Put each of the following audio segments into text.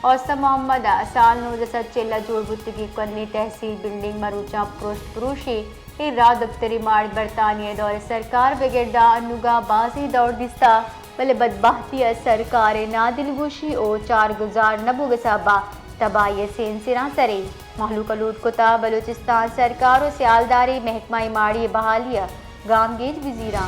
awesome Mohammad साल नूजसद चेला जोड़बुत्तगी कन्नी तहसील बिल्डिंग मरूचा पुरुषी इरा दफ्तरी मार्ड बरतानिया दौर सरकार बेगेडा अनुगा बाजी दौड़ दिस्ता बले बदबाहती सरकार नादिलगोशी ओ चार गुजार नबुग साबा तबाही सेन सिरा सरे महलूक लूट कुता बलूचिस्तान सरकार और सियालदारी महकमा माड़ी बहालिया गामगेज वजीरा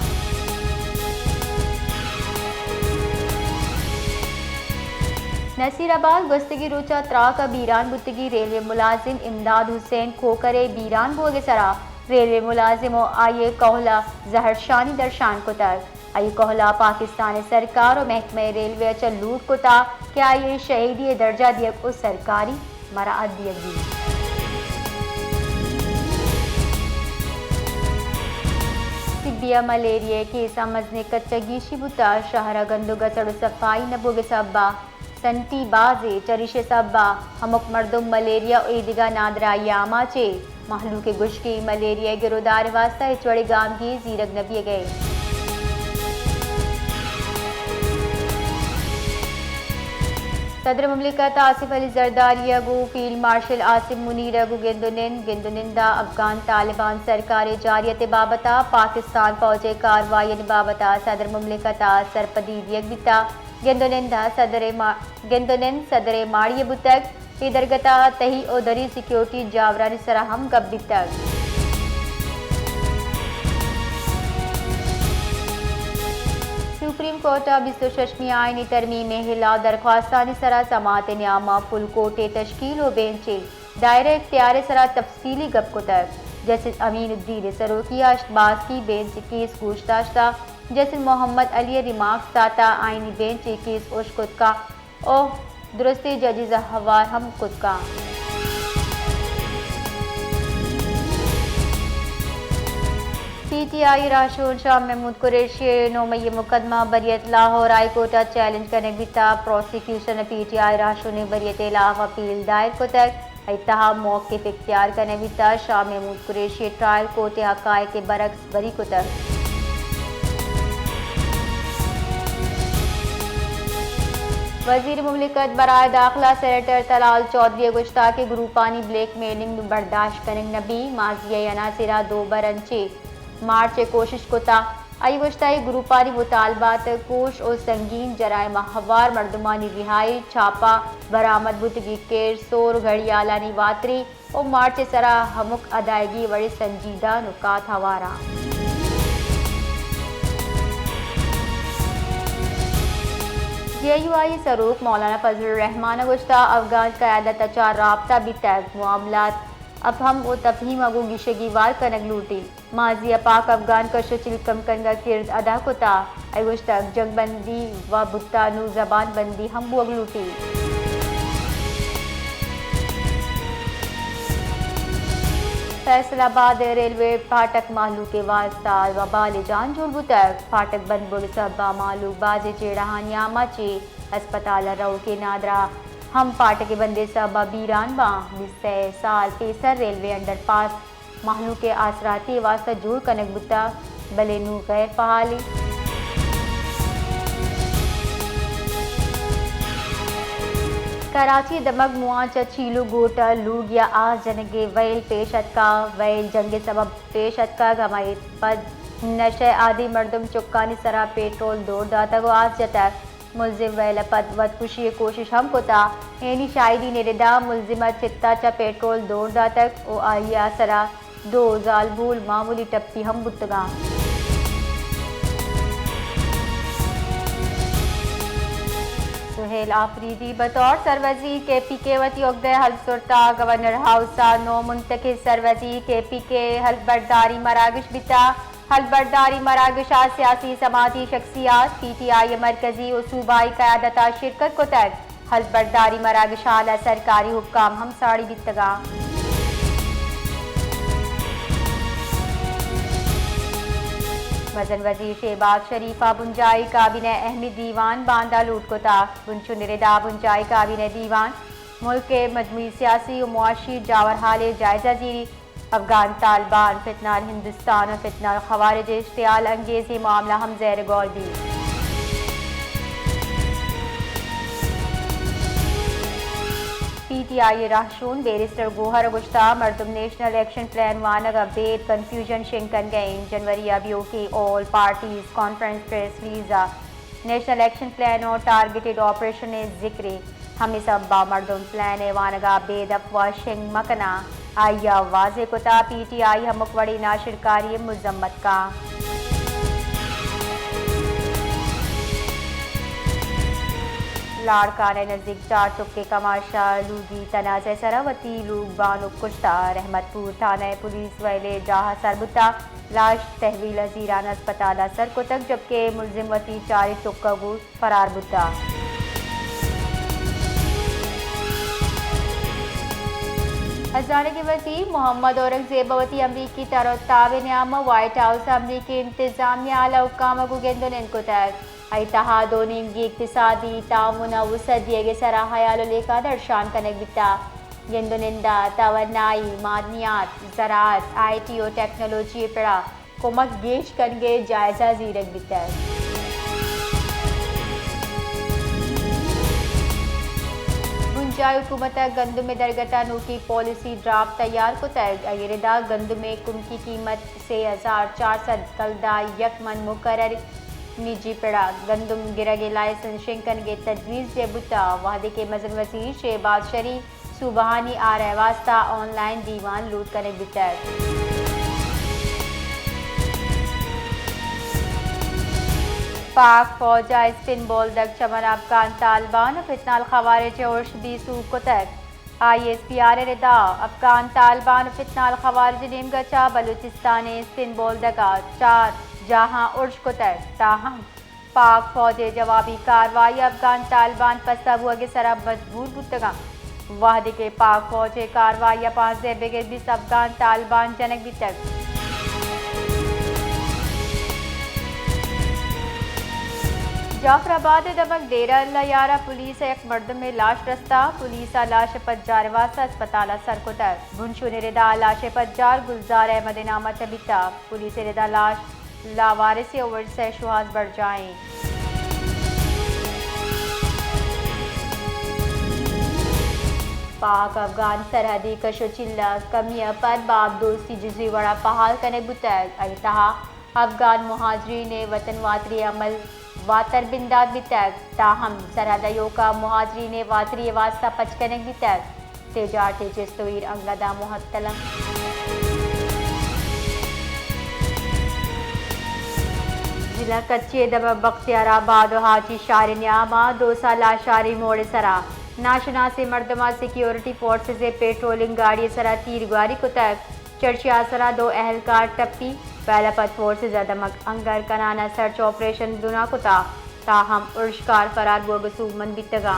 नसीराबाद गस्तगी रोचा त्राक बीरान बुतगी रेलवे मुलाजिम इमदाद हुसैन खोकरे बीरान बोगे सरा रेलवे मुलाजिम आये कोहला जहरशानी दर्शान कुतर आये कोहला पाकिस्तान सरकार और महकमे रेलवे अच्छा लूट कुता क्या ये शहीदी दर्जा दिया को सरकारी मराद दिया सिबिया मलेरिया के समझने कच्चगी शिबुता शहरा गंदुगा सड़ो सफाई नबोगे सब्बा संटी बाजे चरिशे सब्बा हमक मर्दुम मलेरिया ईदिगा नादरा यामा चे महलू के गुश्की मलेरिया गिरोदार वास्ता इचवड़े गांव की जीरग नबिये गए सदर मुमलिकत आसिफ अली जरदारी गो फील्ड मार्शल आसिम मुनीर गो गेंदुनिंदा अफगान तालिबान सरकार जारियत बाबता पाकिस्तान फौज कार्रवाई बाबता सदर मुमलिकत सरपदी बिता गेंदोनेन सदरे माड़िय बुतक इदरगता तही ओदरी सिक्योरिटी जावरानी सराहम गब्बितक सुप्रीम कोर्ट बिस्तुशमी आईनी तरमीम हिला दरख्वास्तानी सरा समात न्यामा फुल कोटे तश्कील व बेंचे दायरे इख्तियार सरा तफसीली गप कुतर जैसे अमीनुद्दीन सरोकिया अशबाज की बेंच केस गोश्ताश्ता जैसे मोहम्मद अली रिमार्क्स ताता आईनी बेंच केस ओश कुदका ओ दुरुस्ती जजीज हवार हम कुदका PTI राशून शाह महमूद कुरैशी नोमई मुकदमा बरियत लाहौर हाई कोर्ट चैलेंज करने बिता प्रोसिक्यूशन PTI राशू ने बरियत लाफ अपील दायर को तक इत्तहा मौक़िफ़ इख्तियार करने बिता शाह महमूद कुरैशी ट्रायल कोर्ट हक़ाए के बरक्स बरी को तक वज़ीर मुमलिकत बराए दाखिला सेनेटर तलाल चौधरी गुश्ता के ग्रुपानी ब्लैक मेलिंग बर्दाश्त करें नबी माजिया अनासिरा दो बरंचे मार्च कोशिश कोता आई गुश्ताई ग्रुपानी मुतालबात कोश और संगीन जराए महवार मर्दमानी रिहाई छापा बरामद बुतगी केर सोर घड़ियालानी वातरी और मार्च सरा हमुक अदायगी बड़े संजीदा नुकात हवारा JUI सरूक मौलाना फजल रहमान गुश्ता अफगान क़यादत अच्छा राब्ता भी तैग मामलात अब हम वो तफहीम अगू गिशगी वार कनक लूटी माजी पाक अफगान कशो चिलकम कनगा किरद अदा कोता आई गुश्ता जंगबंदी व बुत्तानू जबान बंदी हम बुअग लूटी फैसलाबाद रेलवे फाटक मालू के वास्ता वबाल जान जुड़बू तक फाटक बंद बुड़ सबा मालू बाजे चेड़ाहानिया माचे अस्पताल रऊ के नादरा हम फाटक बंदे सबा बीरान बा बिस्से साल पेसर रेलवे अंडरपास मालू के आसराती वास्ता जुड़ कनक बुता बलेनू गैर फहाली कराची दमक मुआचा छीलू गोटा लूगिया आज जनगे वैल पेशत का वैल जंगे सबब पेशत का गमाई पद नशे आदि मर्दम चुक्कानी सरा पेट्रोल दौड़ दाता को आज जता मुलजिम वैल पद वद खुशी कोशिश हम कोता एनी शायदी निरदा मुलजिमा चित्ता चा पेट्रोल दौड़ दातक ओ आइया सरा दो जाल भूल मामूली टप्पी हम बुतगा सुहेल आफरीदी बतौर सरवजीर KPK वती उक़्दे हल्फ सुरता गवर्नर हाउसा नो मुंतखब सरवजीर KPK हल्फ बर्दारी मरागिश बिता हल्फ बर्दारी मरागिश सियासी समाती शख्सियात PTI मरकजी और सूबाई क़यादता शिरकत को तक हल्फ बर्दारी मरागिश आला सरकारी हुक्काम हम साड़ी बितगा वजन वजीर शहबाज शरीफा बुंजाई काबिने अहमद दीवान बांदा लूट को ताक बुनशु निरदा बुंजाई काबिने दीवान मुल्क के मजमूई सियासी और मुआशी जावर हाल जायजा जीरी अफगान तालिबान फितना हिंदुस्तान और फितना खवारिज इश्तियाल अंगेज ये मामला हम ज़ेर गौर दी PTI रहशून बैरिस्टर गोहर गुश्ता मर्दुम नेशनल एक्शन प्लान वानग अपडेट कंफ्यूजन शिंकन गई जनवरी अबियो के ऑल पार्टीज कॉन्फ्रेंस प्रेस वीजा नेशनल एक्शन प्लान और टारगेटेड ऑपरेशन जिक्र हमें सब बा मर्दुम प्लान वानगा बेद अफवाह शिंग मकना आया वाजे कुता PTI हमकवड़ी नाशिरकारी मुजम्मत का लाड़काने नजदीक 4 तुक्के कमाशा लूगी तनाज़े सरावती लूग बानो कुश्ता रहमतपुर थाना पुलिस वाले जहाँ सरबुता लाश तहवील जीरान अस्पताल सर को तक जबकि मुलजिम वती 4 तुक्का गुल फरार बुता हजारे के वजीर मोहम्मद औरंगजेबवती अमरीकी ताबेनाम व्हाइट हाउस अमरीकी इंतजामिया आला हुक्काम गुगेंदुन इनको तक इत्तेहादों इक्तिसादी ताउन वसदिये सराहयाल लेकर दर्शान कनक बिता गेंदुनिंदा तवन्नाई मादनियात ज़राअत IT और टेक्नोलॉजी पड़ा कोमक गेश कनगे जायजा जीरक बिता हुकूमत गंदम में दरगता नूकी पॉलिसी ड्राफ्ट तैयार को तय अयरदा गंदम में कुम की कीमत 6400 कलदा यक मन मुकर्रर निजी पड़ा गंदम गिरगे लाइसेंस शिंकन के तजवीज़ जे बुता वादे के मजन वजीर शहबाज शरीफ सुबहानी आ रहे वास्ता ऑनलाइन दीवान लूट करने बिता पाक फौजा स्पिन बॉल दक चमन अफगान तालिबान फितनाल खवारिज और शदीसू को तक ISPR रिदा अफगान तालिबान फितनाल खवारिज नेम गचा बलूचिस्तान स्पिन बॉल दका 4 जहां उर्ज को तक ताहम पाक फौजे जवाबी कार्रवाई अफगान तालिबान पस्ता हुआ के सरा मजबूर बुतगा वाहदे के पाक फौजे कार्रवाई 5 बेगे 20 अफगान तालिबान जनक भी तक जाफराबाद दमक डेरा यारा पुलिस एक मर्द में लाश रस्ता पुलिस लाश पज्जार वासा अस्पताल सर को तक भुनशु निरेदा लाश पज्जार गुलजार अहमद नामा चबिता पुलिस रिदा लाश लावारिस ओवर से शुहास बढ़ जाएं पाक अफगान सरहदी कशोचिल्ला कमिया पर बाब दोस्ती जुजी वड़ा पहाल कने बुतैग अतहा अफगान मुहाजरी ने वतन वातरी अमल वातर बिंदाद बितैग ताहम सरहदियों का मुहाजरी ने वातरी वास्ता पचकने बितैग तेजा तेजस्तवीर अंगदा मुहत्तलम जिला कच्चे दम बख्तियाराबाद हाजी शारी न्यामा 2 साल शारी मोड़ सरा नाशना से मर्दमा सिक्योरिटी फोर्सेज पेट्रोलिंग गाड़ी सरा तीरगारी को तक चर्चिया सरा 2 अहलकार टप्पी पहला पद फोर्सेज दमक अंगर कनाना सर्च ऑपरेशन दुना कुता ताहम उर्शकार फरार बोगसू मन बितगा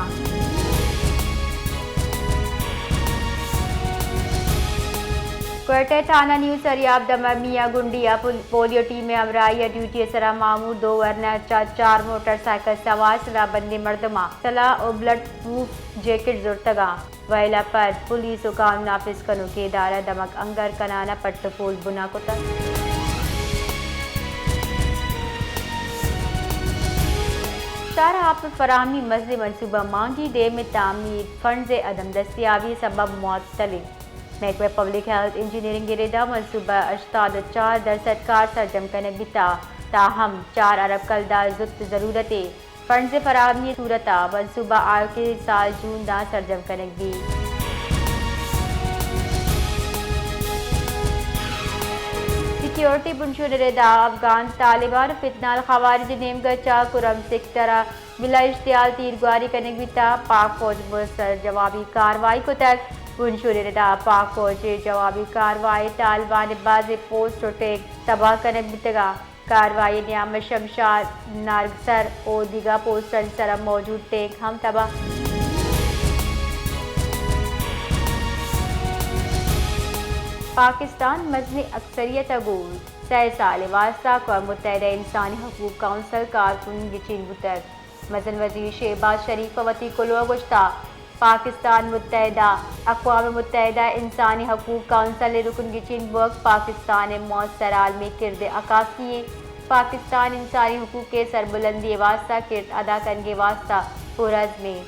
क्वेटा थाना न्यू सरियाब दमा मियाँ गुंडिया पोलियो टीम में अमराइया ड्यूटी सरा मामूर 2 वरना 4 मोटरसाइकिल सवार सला बंदे मर्दमा सला और ब्लड प्रूफ जैकेट जुर्तगा वैला पर पुलिस और कानून नाफिज कनो के इदारा दमक अंगर कनाना पट्टफूल बुना को तक शाहराह फराहमी मसले मनसूबा मांगी दे में तामीर फंड अदम दस्तियाबी सबब मुअत्तली महकमे पब्लिक हेल्थ इंजीनियरिंग गिरेदा मनसूबा 84% कार सरजम कने बिता ताहम 4 अरब कलदा जुत ज़रूरतें फंड फराहमी सूरत मनसूबा आयो के साल जून दा सरजम कने दी सिक्योरिटी बुनशुदा अफगान तालिबान फितनाल खवारिज नेम गचा कुरम सिक्तरा बिला इश्तियाल तीरगारी कने बिता पाक फौज सर जवाबी कार्रवाई को तक बुनशुदा पाक फौज जवाबी कार्रवाई तालिबान बाज पोस्ट टेक तबाह कने बितगा कार्रवाई न्याम शमशाद नारगसर और दिगा पोस्टन सर मौजूद टेक हम तबाह पाकिस्तान मजनी अक्सरियत अगूल 6 साल वास्ता अक़वाम मुत्तहिदा इंसानी हकूक़ काउंसिल कारकुन गिचिन बुतक मजन वज़ीर शहबाज शरीफ वती कुलवा गुश्ता पाकिस्तान मुत्तहिदा अक़वाम मुत्तहिदा इंसानी हकूक़ काउंसिल रुकन गिचिन वर्क पाकिस्तान मौसर आलमी किरद अकासी पाकिस्तान इंसानी हकूक़ के सरबुलंदी वास्ता किरद अदा करने वास्ता पुरज़ में